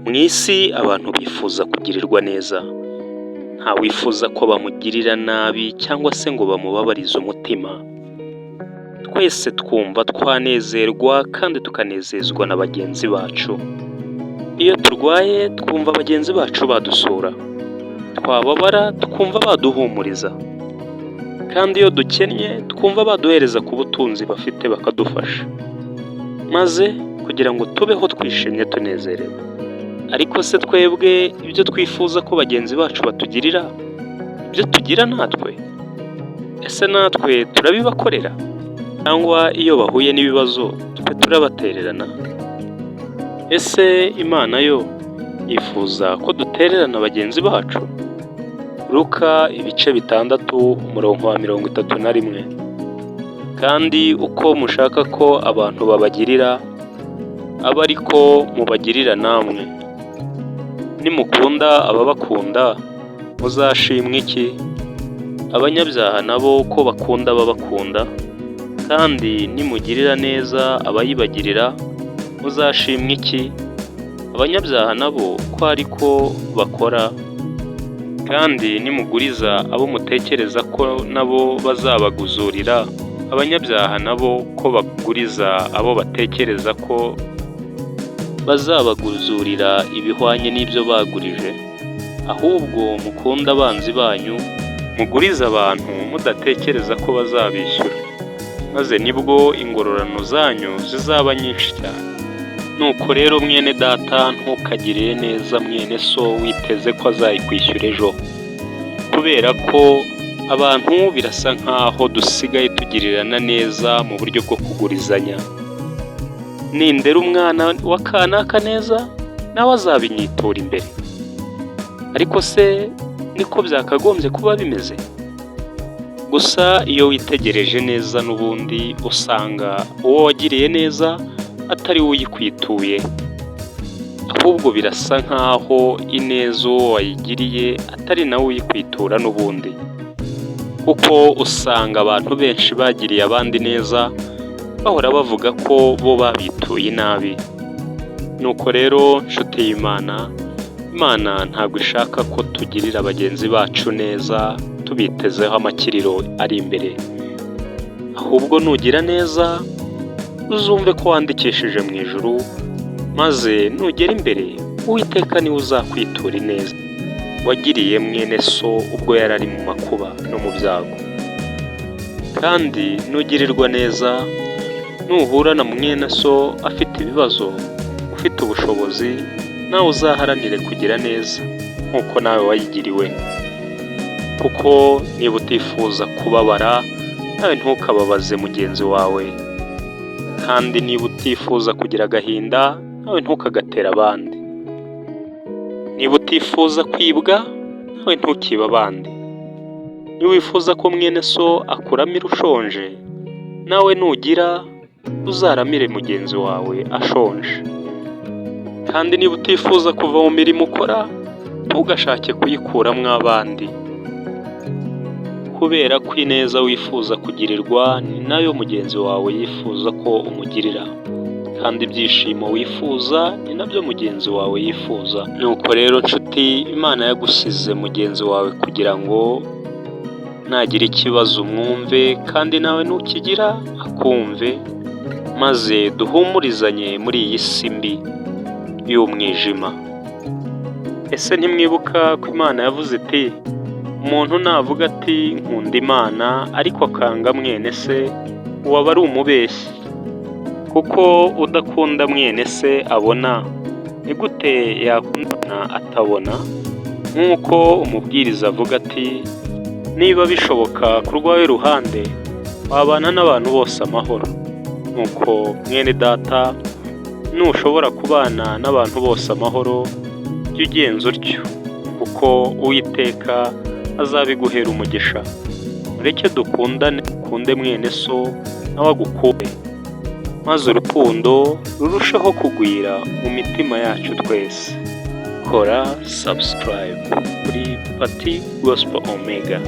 Mu isi abantu bifuza kugirirwa neza, nta wifuza ko bamugirira nabi cyangwa se ngo bamubabarize umutima. Twese twumva twanezerwa kandi tukanezezwa na bagenzi bacu. Iyo turwaye twumva bagenzi bacu badusura, twababara twumva baduhumuriza, kandi iyo dukennye twumva baduhereza ku butunzi bafite bakadufasha, maze kugira ngo tubeho twishimye tunezerewe. Ariko se twebwe ibyo twifuza ko bagenzi bacu batugirira, ibyo tugira natwe, ese natwe turabibakorera? Cyangwa iyo bahuye n'ibibazo twe turabatererana? Ese Imana yo yifuza ko dutererana bagenzi bacu? Luka 6:31. Kandi uko mushaka ko abantu babagirira, abe ariko mubagirira namwe. Nimukunda ababakunda, muzashimwa iki? Abanyabyaha nabo ko bakunda ababakunda, kandi nimugirira neza abayibagirira, muzashimwa iki? Abanyabyaha nabo ko ariko bakora. Kandi nimuguriza abo mutekereza ko nabo bazabaguzurira, abanyabyaha nabo ko baguriza abo batekereza ko bazabaguzurira ibihwanye n'ibyo bagurije. Ahubwo mukunde abanzi banyu, mugurize abantu mudatekereza ko bazabishyura, maze nibwo ingororano zanyu zizaba nyinshi cyane. Nuko rero mwene data, ntukagirire neza mwene so witeze ko azayikwishyura ejo, kubera ko abantu birasa nkaho dusigaye tugirirana neza mu buryo bwo kugurizanya. Nindera umwana wa kanaka neza, nawe azabinyitura imbere. Ariko se niko byakagombye kuba bimeze? Gusa iyo witegereje neza n'ubundi usanga uwo wagiriye neza atari we uyikwituye, ahubwo birasa nkaho ineza uwo wayigiriye atari nawe uyikwitura n'ubundi, kuko usanga abantu benshi bagiriye abandi neza bahora bavuga ko bo babituye nabi. Nuko rero nshuti y'Imana, Imana ntabwo ishaka ko tugirira bagenzi bacu neza tubitezeho amakiriro ari imbere, ahubwo nugira neza uzumve ko wandikishije mu ijuru, maze nugera imbere Uwiteka niwe uzakwitura ineza wagiriye mwene so ubwo yari ari mu makuba no mu byago. Kandi nugirirwa neza, nuhura na mwene so afite ibibazo, ufite ubushobozi, nawe uzaharanire kugira neza nk'uko nawe wayigiriwe. Kuko niba utifuza kubabara, nawe ntukababaze mugenzi wawe. Kandi niba utifuza kugira agahinda, nawe ntukagatera abandi. Niba utifuza kwibwa, nawe ntukibe abandi. Niba wifuza ko mwene so akuramira ushonje, nawe nugira uzaramire mugenzi wawe ashonje. Kandi niba utifuza kuva mu mirimo ukora, ntugashake kuyikuramo abandi, kubera ko ineza wifuza kugirirwa ni nayo mugenzi wawe yifuza ko umugirira, kandi ibyishimo wifuza ni nabyo mugenzi wawe yifuza. Nuko rero nshuti, Imana yagushyize mugenzi wawe kugira ngo nagira ikibazo umwumve, kandi nawe nukigira akumve, maze duhumurizanye muri iyi si mbi y'umwijima. Ese ntimwibuka ko Imana yavuze iti, umuntu navuga ati nkunda Imana ariko akanga mwene se, waba ari umubeshyi. Kuko udakunda mwene se abona, ni gute yakundana atabona? Nk'uko umubwiriza avuga ati, niba bishoboka ku rwawe ruhande, wabana n'abantu bose amahoro. Nuko mwene data, nushobora kubana n'abantu bose amahoro, jya ugenza utyo, kuko Uwiteka azabiguhera umugisha. Mureke dukundane, dukunde mwene so nawe agukunde, maze urukundo rurusheho kugwira mu mitima yacu twese. Kora subscribe kuri Pati Gospel Omega.